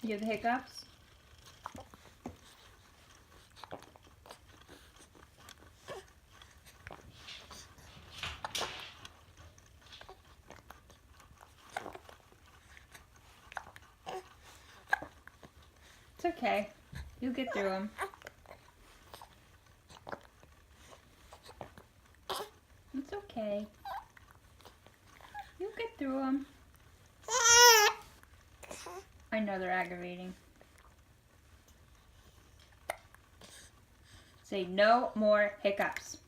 You have hiccups? It's okay. You'll get through them. It's okay. You'll get through them. I know they're aggravating. Say no more hiccups.